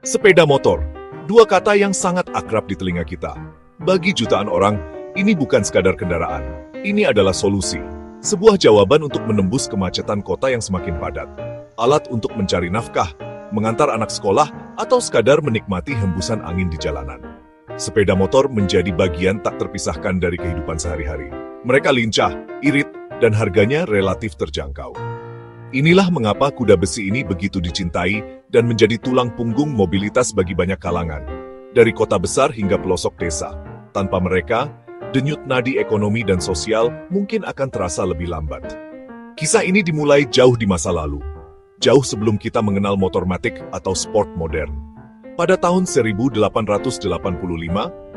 Sepeda motor, dua kata yang sangat akrab di telinga kita. Bagi jutaan orang, ini bukan sekadar kendaraan. Ini adalah solusi. Sebuah jawaban untuk menembus kemacetan kota yang semakin padat. Alat untuk mencari nafkah, mengantar anak sekolah, atau sekadar menikmati hembusan angin di jalanan. Sepeda motor menjadi bagian tak terpisahkan dari kehidupan sehari-hari. Mereka lincah, irit, dan harganya relatif terjangkau. Inilah mengapa kuda besi ini begitu dicintai dan menjadi tulang punggung mobilitas bagi banyak kalangan, dari kota besar hingga pelosok desa. Tanpa mereka, denyut nadi ekonomi dan sosial mungkin akan terasa lebih lambat. Kisah ini dimulai jauh di masa lalu, jauh sebelum kita mengenal motor matic atau sport modern. Pada tahun 1885,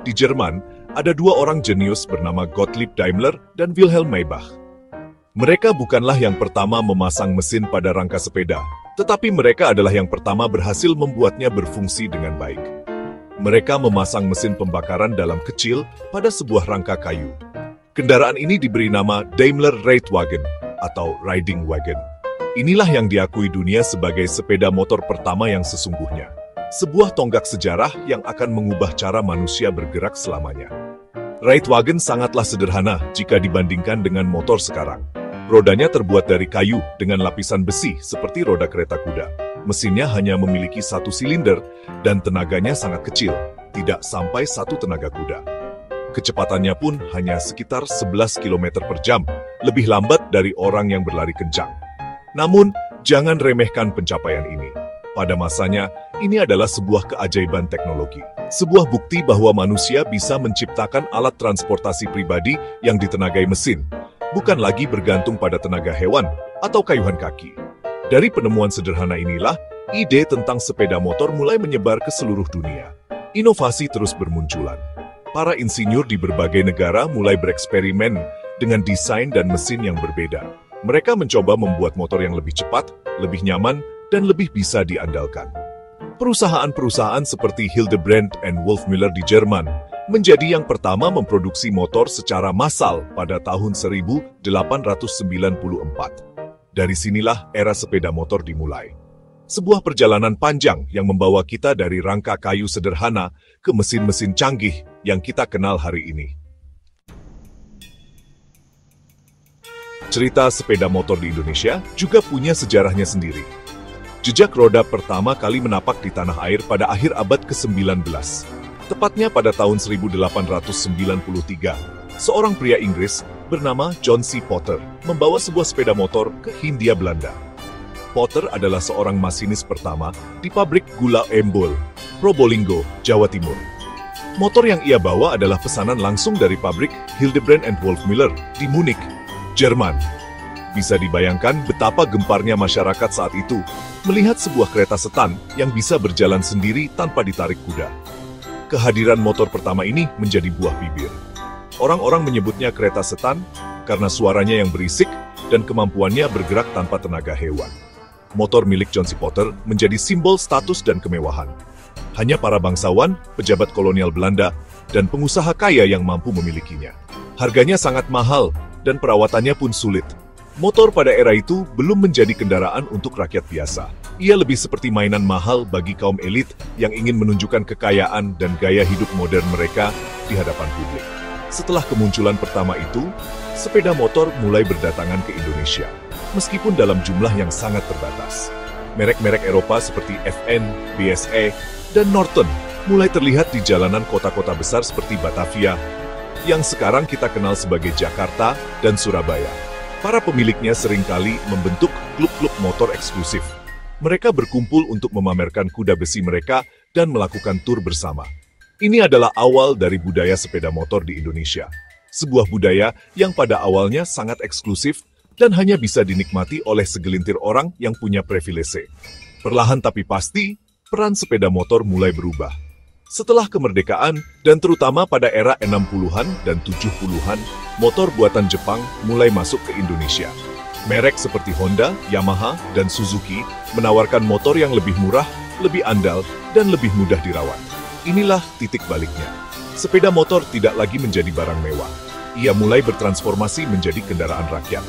di Jerman, ada dua orang jenius bernama Gottlieb Daimler dan Wilhelm Maybach. Mereka bukanlah yang pertama memasang mesin pada rangka sepeda, tetapi mereka adalah yang pertama berhasil membuatnya berfungsi dengan baik. Mereka memasang mesin pembakaran dalam kecil pada sebuah rangka kayu. Kendaraan ini diberi nama Daimler Reitwagen atau Riding Wagon. Inilah yang diakui dunia sebagai sepeda motor pertama yang sesungguhnya. Sebuah tonggak sejarah yang akan mengubah cara manusia bergerak selamanya. Reitwagen sangatlah sederhana jika dibandingkan dengan motor sekarang. Rodanya terbuat dari kayu dengan lapisan besi seperti roda kereta kuda. Mesinnya hanya memiliki satu silinder dan tenaganya sangat kecil, tidak sampai 1 tenaga kuda. Kecepatannya pun hanya sekitar 11 km per jam, lebih lambat dari orang yang berlari kencang. Namun, jangan remehkan pencapaian ini. Pada masanya, ini adalah sebuah keajaiban teknologi. Sebuah bukti bahwa manusia bisa menciptakan alat transportasi pribadi yang ditenagai mesin, bukan lagi bergantung pada tenaga hewan atau kayuhan kaki. Dari penemuan sederhana inilah, ide tentang sepeda motor mulai menyebar ke seluruh dunia. Inovasi terus bermunculan. Para insinyur di berbagai negara mulai bereksperimen dengan desain dan mesin yang berbeda. Mereka mencoba membuat motor yang lebih cepat, lebih nyaman, dan lebih bisa diandalkan. Perusahaan-perusahaan seperti Hildebrand and Wolfmüller di Jerman menjadi yang pertama memproduksi motor secara massal pada tahun 1894. Dari sinilah era sepeda motor dimulai. Sebuah perjalanan panjang yang membawa kita dari rangka kayu sederhana ke mesin-mesin canggih yang kita kenal hari ini. Cerita sepeda motor di Indonesia juga punya sejarahnya sendiri. Jejak roda pertama kali menapak di tanah air pada akhir abad ke-19. Tepatnya pada tahun 1893, seorang pria Inggris bernama John C. Potter membawa sebuah sepeda motor ke Hindia Belanda. Potter adalah seorang masinis pertama di pabrik gula Embol, Probolinggo, Jawa Timur. Motor yang ia bawa adalah pesanan langsung dari pabrik Hildebrand and Wolfmüller di Munich, Jerman. Bisa dibayangkan betapa gemparnya masyarakat saat itu melihat sebuah kereta setan yang bisa berjalan sendiri tanpa ditarik kuda. Kehadiran motor pertama ini menjadi buah bibir. Orang-orang menyebutnya kereta setan karena suaranya yang berisik dan kemampuannya bergerak tanpa tenaga hewan. Motor milik John C. Potter menjadi simbol status dan kemewahan. Hanya para bangsawan, pejabat kolonial Belanda, dan pengusaha kaya yang mampu memilikinya. Harganya sangat mahal dan perawatannya pun sulit. Motor pada era itu belum menjadi kendaraan untuk rakyat biasa. Ia lebih seperti mainan mahal bagi kaum elit yang ingin menunjukkan kekayaan dan gaya hidup modern mereka di hadapan publik. Setelah kemunculan pertama itu, sepeda motor mulai berdatangan ke Indonesia, meskipun dalam jumlah yang sangat terbatas. Merek-merek Eropa seperti FN, BSE, dan Norton mulai terlihat di jalanan kota-kota besar seperti Batavia, yang sekarang kita kenal sebagai Jakarta dan Surabaya. Para pemiliknya seringkali membentuk klub-klub motor eksklusif. Mereka berkumpul untuk memamerkan kuda besi mereka dan melakukan tur bersama. Ini adalah awal dari budaya sepeda motor di Indonesia. Sebuah budaya yang pada awalnya sangat eksklusif dan hanya bisa dinikmati oleh segelintir orang yang punya privilese. Perlahan tapi pasti, peran sepeda motor mulai berubah. Setelah kemerdekaan, dan terutama pada era 60-an dan 70-an, motor buatan Jepang mulai masuk ke Indonesia. Merek seperti Honda, Yamaha, dan Suzuki menawarkan motor yang lebih murah, lebih andal, dan lebih mudah dirawat. Inilah titik baliknya. Sepeda motor tidak lagi menjadi barang mewah. Ia mulai bertransformasi menjadi kendaraan rakyat.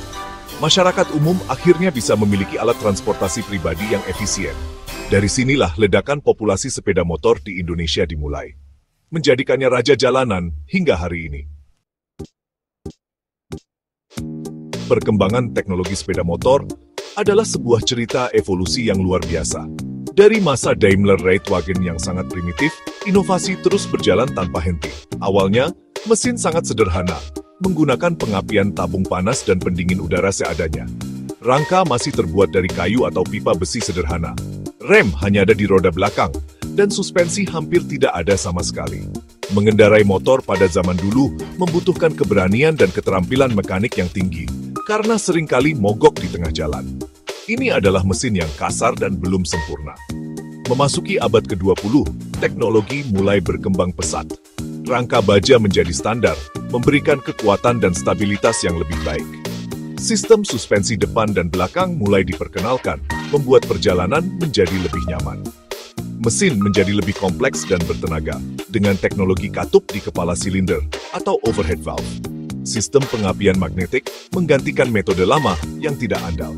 Masyarakat umum akhirnya bisa memiliki alat transportasi pribadi yang efisien. Dari sinilah ledakan populasi sepeda motor di Indonesia dimulai, menjadikannya raja jalanan hingga hari ini. Perkembangan teknologi sepeda motor adalah sebuah cerita evolusi yang luar biasa. Dari masa Daimler Reitwagen yang sangat primitif, inovasi terus berjalan tanpa henti. Awalnya, mesin sangat sederhana, menggunakan pengapian tabung panas dan pendingin udara seadanya. Rangka masih terbuat dari kayu atau pipa besi sederhana. Rem hanya ada di roda belakang, dan suspensi hampir tidak ada sama sekali. Mengendarai motor pada zaman dulu membutuhkan keberanian dan keterampilan mekanik yang tinggi, karena seringkali mogok di tengah jalan. Ini adalah mesin yang kasar dan belum sempurna. Memasuki abad ke-20, teknologi mulai berkembang pesat. Rangka baja menjadi standar, memberikan kekuatan dan stabilitas yang lebih baik. Sistem suspensi depan dan belakang mulai diperkenalkan, membuat perjalanan menjadi lebih nyaman. Mesin menjadi lebih kompleks dan bertenaga, dengan teknologi katup di kepala silinder atau overhead valve. Sistem pengapian magnetik menggantikan metode lama yang tidak andal.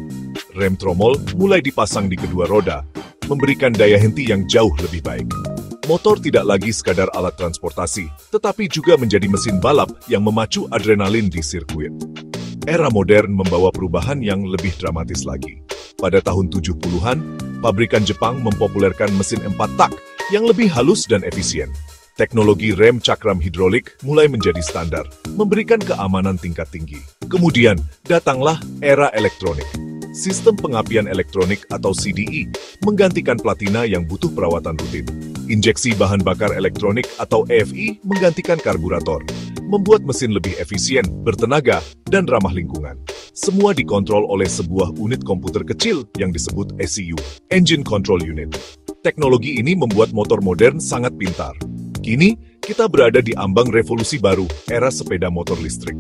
Rem tromol mulai dipasang di kedua roda, memberikan daya henti yang jauh lebih baik. Motor tidak lagi sekadar alat transportasi, tetapi juga menjadi mesin balap yang memacu adrenalin di sirkuit. Era modern membawa perubahan yang lebih dramatis lagi. Pada tahun 70-an, pabrikan Jepang mempopulerkan mesin 4 tak yang lebih halus dan efisien. Teknologi rem cakram hidrolik mulai menjadi standar, memberikan keamanan tingkat tinggi. Kemudian, datanglah era elektronik. Sistem pengapian elektronik atau CDE menggantikan platina yang butuh perawatan rutin. Injeksi bahan bakar elektronik atau EFI menggantikan karburator, membuat mesin lebih efisien, bertenaga, dan ramah lingkungan. Semua dikontrol oleh sebuah unit komputer kecil yang disebut ECU, Engine Control Unit. Teknologi ini membuat motor modern sangat pintar. Kini, kita berada di ambang revolusi baru, era sepeda motor listrik.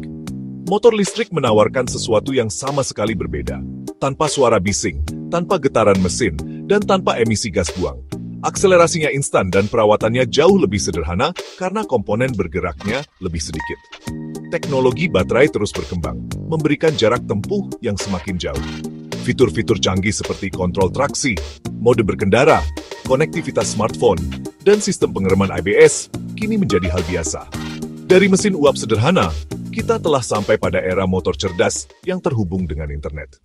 Motor listrik menawarkan sesuatu yang sama sekali berbeda. Tanpa suara bising, tanpa getaran mesin, dan tanpa emisi gas buang. Akselerasinya instan dan perawatannya jauh lebih sederhana karena komponen bergeraknya lebih sedikit. Teknologi baterai terus berkembang, memberikan jarak tempuh yang semakin jauh. Fitur-fitur canggih seperti kontrol traksi, mode berkendara, konektivitas smartphone, dan sistem pengereman ABS kini menjadi hal biasa. Dari mesin uap sederhana, kita telah sampai pada era motor cerdas yang terhubung dengan internet.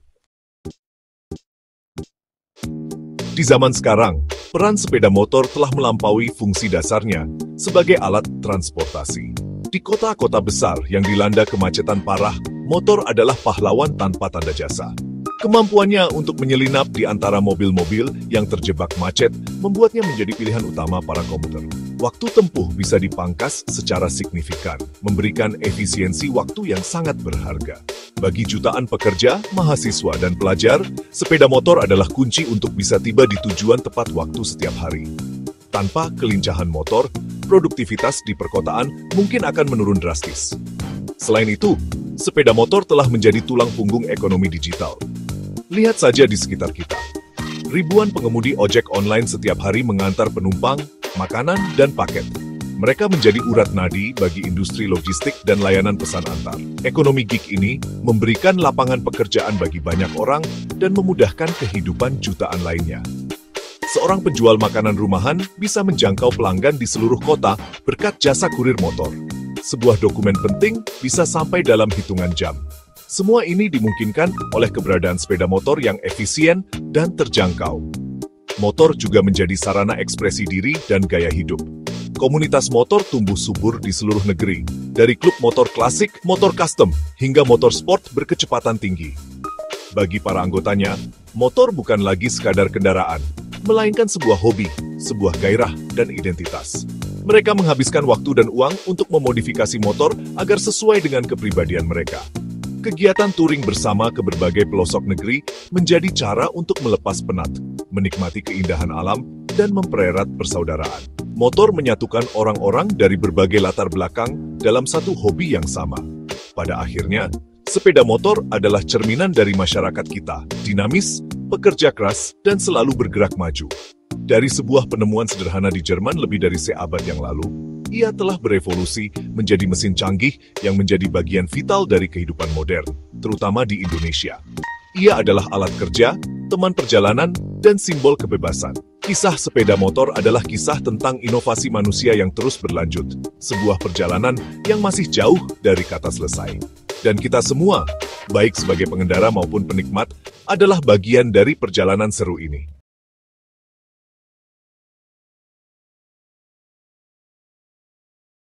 Di zaman sekarang, peran sepeda motor telah melampaui fungsi dasarnya sebagai alat transportasi. Di kota-kota besar yang dilanda kemacetan parah, motor adalah pahlawan tanpa tanda jasa. Kemampuannya untuk menyelinap di antara mobil-mobil yang terjebak macet membuatnya menjadi pilihan utama para komuter. Waktu tempuh bisa dipangkas secara signifikan, memberikan efisiensi waktu yang sangat berharga. Bagi jutaan pekerja, mahasiswa, dan pelajar, sepeda motor adalah kunci untuk bisa tiba di tujuan tepat waktu setiap hari. Tanpa kelincahan motor, produktivitas di perkotaan mungkin akan menurun drastis. Selain itu, sepeda motor telah menjadi tulang punggung ekonomi digital. Lihat saja di sekitar kita. Ribuan pengemudi ojek online setiap hari mengantar penumpang, makanan, dan paket. Mereka menjadi urat nadi bagi industri logistik dan layanan pesan antar. Ekonomi gig ini memberikan lapangan pekerjaan bagi banyak orang dan memudahkan kehidupan jutaan lainnya. Seorang penjual makanan rumahan bisa menjangkau pelanggan di seluruh kota berkat jasa kurir motor. Sebuah dokumen penting bisa sampai dalam hitungan jam. Semua ini dimungkinkan oleh keberadaan sepeda motor yang efisien dan terjangkau. Motor juga menjadi sarana ekspresi diri dan gaya hidup. Komunitas motor tumbuh subur di seluruh negeri, dari klub motor klasik, motor custom, hingga motor sport berkecepatan tinggi. Bagi para anggotanya, motor bukan lagi sekadar kendaraan, melainkan sebuah hobi, sebuah gairah, dan identitas. Mereka menghabiskan waktu dan uang untuk memodifikasi motor agar sesuai dengan kepribadian mereka. Kegiatan touring bersama ke berbagai pelosok negeri menjadi cara untuk melepas penat, menikmati keindahan alam, dan mempererat persaudaraan. Motor menyatukan orang-orang dari berbagai latar belakang dalam satu hobi yang sama. Pada akhirnya, sepeda motor adalah cerminan dari masyarakat kita, dinamis, pekerja keras, dan selalu bergerak maju. Dari sebuah penemuan sederhana di Jerman lebih dari seabad yang lalu, ia telah berevolusi menjadi mesin canggih yang menjadi bagian vital dari kehidupan modern, terutama di Indonesia. Ia adalah alat kerja, teman perjalanan, dan simbol kebebasan. Kisah sepeda motor adalah kisah tentang inovasi manusia yang terus berlanjut, sebuah perjalanan yang masih jauh dari kata selesai. Dan kita semua, baik sebagai pengendara maupun penikmat, adalah bagian dari perjalanan seru ini.